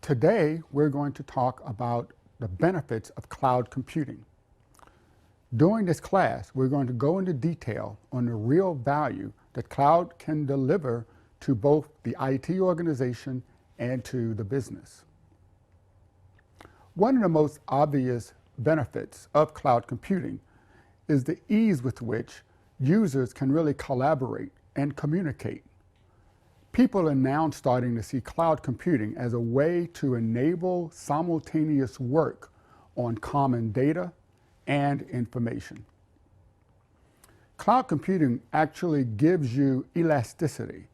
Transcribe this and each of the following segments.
Today, we're going to talk about the benefits of cloud computing. During this class, we're going to go into detail on the real value that cloud can deliver to both the IT organization and to the business. One of the most obvious benefits of cloud computing is the ease with which users can really collaborate and communicate. People are now starting to see cloud computing as a way to enable simultaneous work on common data and information. Cloud computing actually gives you elasticity,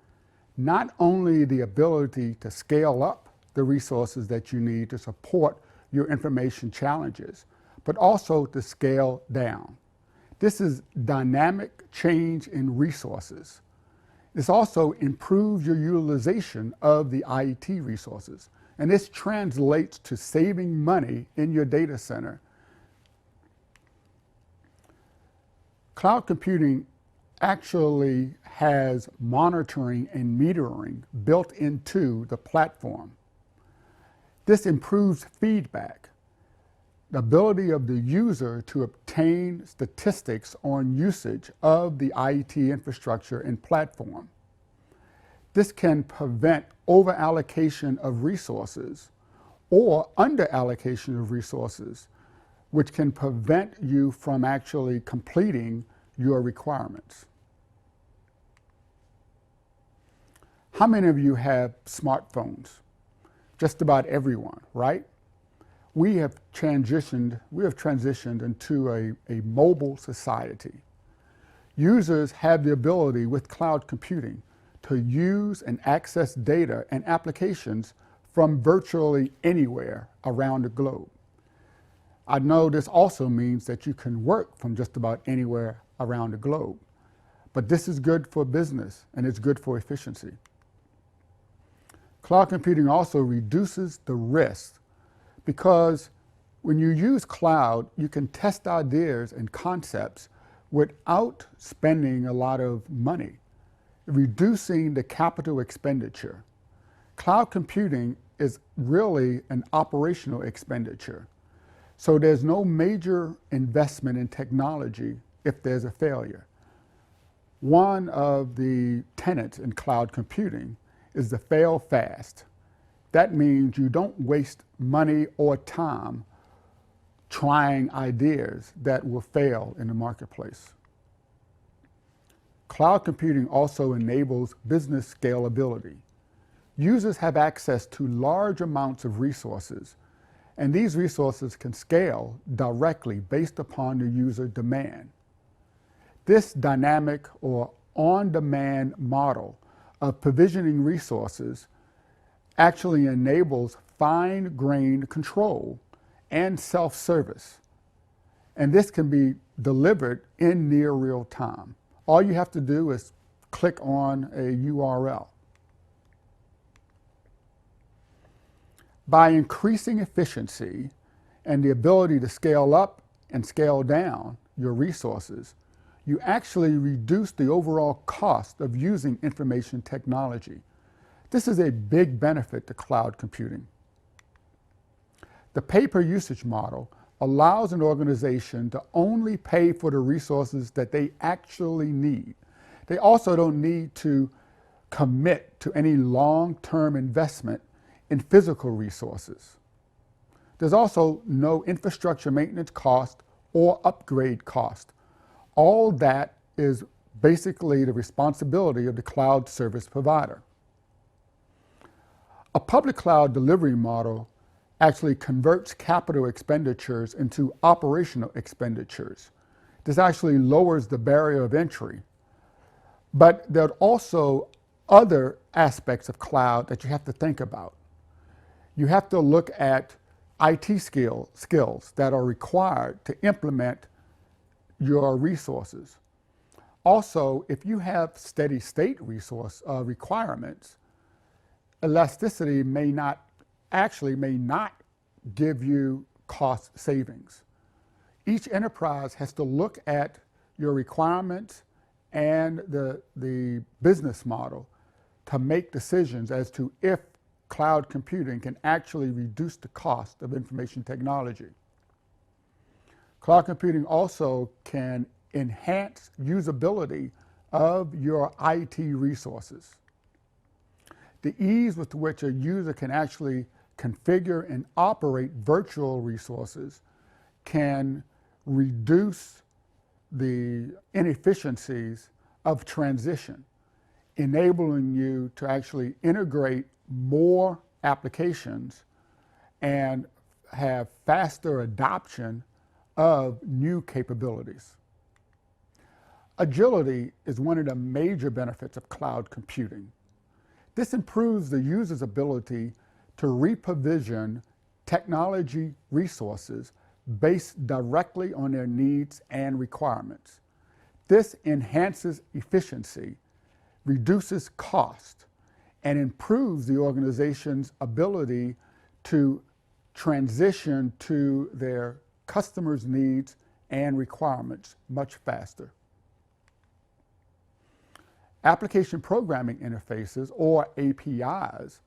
not only the ability to scale up the resources that you need to support your information challenges, but also to scale down. This is dynamic change in resources. This also improves your utilization of the IT resources, and this translates to saving money in your data center. Cloud computing actually has monitoring and metering built into the platform. This improves feedback, the ability of the user to obtain statistics on usage of the IT infrastructure and platform. This can prevent over-allocation of resources or under-allocation of resources, which can prevent you from actually completing your requirements. How many of you have smartphones? Just about everyone, right? We have transitioned into a mobile society. Users have the ability with cloud computing to use and access data and applications from virtually anywhere around the globe. I know this also means that you can work from just about anywhere around the globe, but this is good for business and it's good for efficiency. Cloud computing also reduces the risk because when you use cloud, you can test ideas and concepts without spending a lot of money, reducing the capital expenditure. Cloud computing is really an operational expenditure. So there's no major investment in technology if there's a failure. One of the tenets in cloud computing is the fail fast. That means you don't waste money or time trying ideas that will fail in the marketplace. Cloud computing also enables business scalability. Users have access to large amounts of resources, and these resources can scale directly based upon the user demand. This dynamic or on-demand model of provisioning resources actually enables fine-grained control and self-service. And this can be delivered in near real time. All you have to do is click on a URL. By increasing efficiency and the ability to scale up and scale down your resources, you actually reduce the overall cost of using information technology. This is a big benefit to cloud computing. The pay-per-usage model allows an organization to only pay for the resources that they actually need. They also don't need to commit to any long-term investment in physical resources. There's also no infrastructure maintenance cost or upgrade cost. All that is basically the responsibility of the cloud service provider. A public cloud delivery model actually converts capital expenditures into operational expenditures. This actually lowers the barrier of entry. But there are also other aspects of cloud that you have to think about. You have to look at IT skills that are required to implement your resources. Also, if you have steady state resource requirements, elasticity may not give you cost savings. Each enterprise has to look at your requirements and the business model to make decisions as to if cloud computing can actually reduce the cost of information technology. Cloud computing also can enhance usability of your IT resources. The ease with which a user can actually configure and operate virtual resources can reduce the inefficiencies of transition, enabling you to actually integrate more applications and have faster adoption of new capabilities. Agility is one of the major benefits of cloud computing. This improves the user's ability to reprovision technology resources based directly on their needs and requirements. This enhances efficiency, reduces cost, and improves the organization's ability to transition to their customers' needs and requirements much faster. Application programming interfaces, or APIs,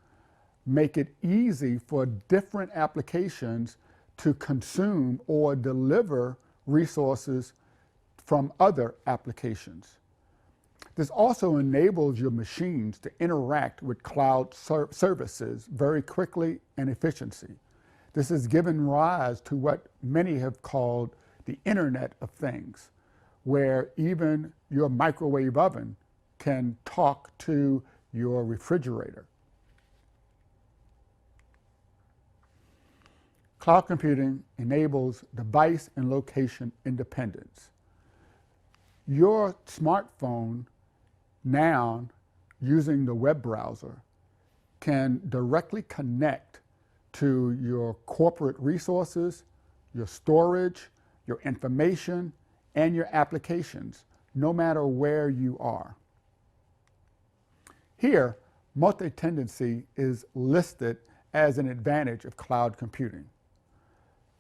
make it easy for different applications to consume or deliver resources from other applications. This also enables your machines to interact with cloud services very quickly and efficiently. This has given rise to what many have called the Internet of Things, where even your microwave oven can talk to your refrigerator. Cloud computing enables device and location independence. Your smartphone now, using the web browser, can directly connect to your corporate resources, your storage, your information, and your applications, no matter where you are. Here, multi-tenancy is listed as an advantage of cloud computing.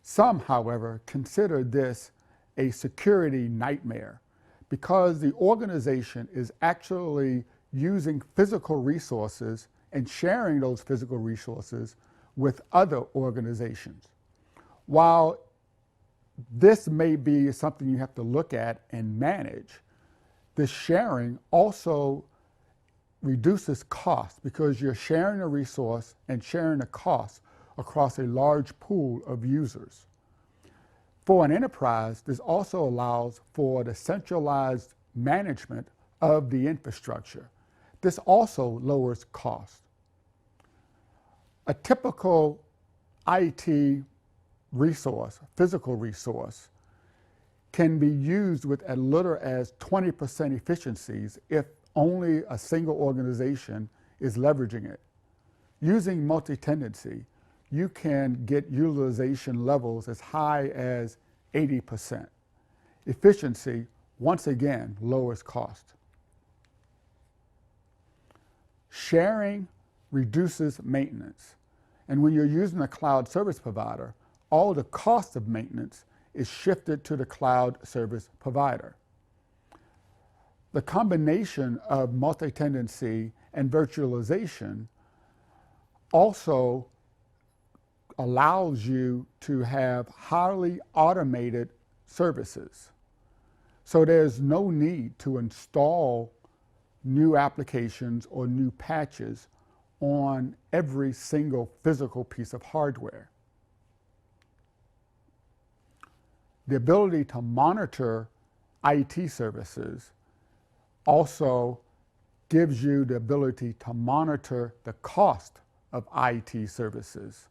Some, however, consider this a security nightmare because the organization is actually using physical resources and sharing those physical resources with other organizations. While this may be something you have to look at and manage, this sharing also reduces cost because you're sharing a resource and sharing a cost across a large pool of users. For an enterprise, this also allows for the centralized management of the infrastructure. This also lowers cost. A typical IT resource, physical resource, can be used with as little as 20% efficiencies if only a single organization is leveraging it. Using multi-tenancy, you can get utilization levels as high as 80%. Efficiency, once again, lowers cost. Sharing reduces maintenance. And when you're using a cloud service provider, all the cost of maintenance is shifted to the cloud service provider. The combination of multi-tenancy and virtualization also allows you to have highly automated services. So there's no need to install new applications or new patches on every single physical piece of hardware. The ability to monitor IT services also gives you the ability to monitor the cost of IT services.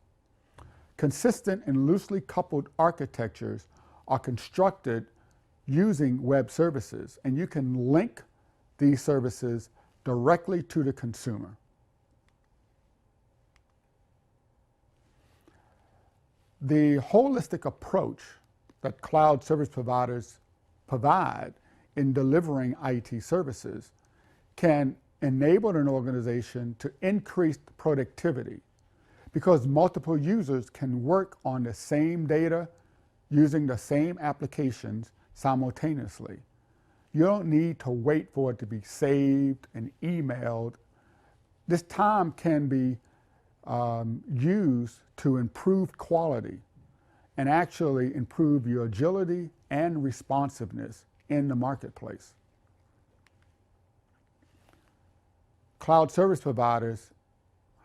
Consistent and loosely coupled architectures are constructed using web services, and you can link these services directly to the consumer. The holistic approach that cloud service providers provide in delivering IT services can enable an organization to increase productivity because multiple users can work on the same data using the same applications simultaneously. You don't need to wait for it to be saved and emailed. This time can be used to improve quality and actually improve your agility and responsiveness in the marketplace. Cloud service providers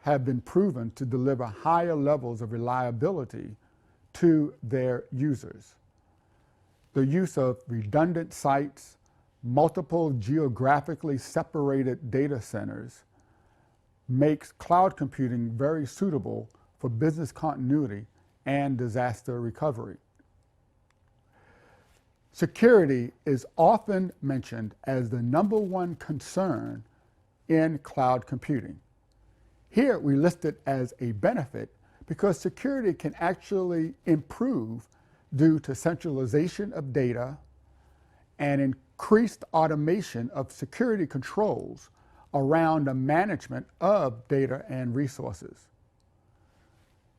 have been proven to deliver higher levels of reliability to their users. The use of redundant sites, multiple geographically separated data centers makes cloud computing very suitable for business continuity and disaster recovery. Security is often mentioned as the #1 concern in cloud computing. Here we list it as a benefit because security can actually improve due to centralization of data and increased automation of security controls around the management of data and resources.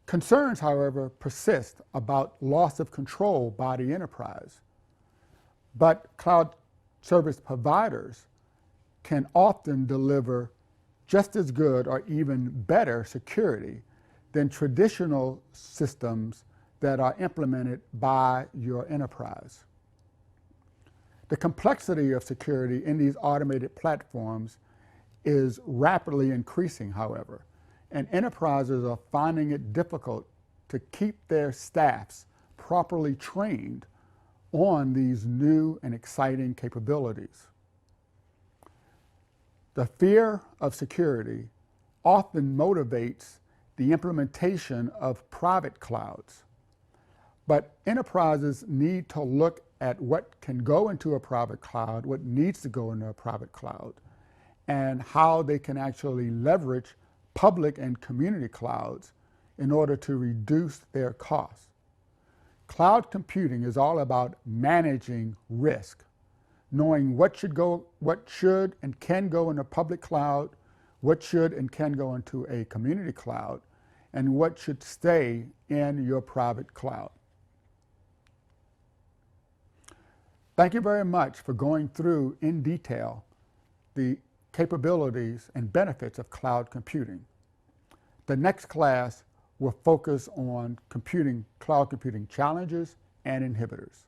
Concerns, however, persist about loss of control by the enterprise. But cloud service providers can often deliver just as good or even better security than traditional systems that are implemented by your enterprise. The complexity of security in these automated platforms is rapidly increasing, however, and enterprises are finding it difficult to keep their staffs properly trained on these new and exciting capabilities. The fear of security often motivates the implementation of private clouds, but enterprises need to look at what can go into a private cloud, what needs to go into a private cloud, and how they can actually leverage public and community clouds in order to reduce their costs. Cloud computing is all about managing risk, knowing what should and can go in a public cloud, what should and can go into a community cloud, and what should stay in your private cloud. Thank you very much for going through in detail the capabilities and benefits of cloud computing. The next class will focus on cloud computing challenges and inhibitors.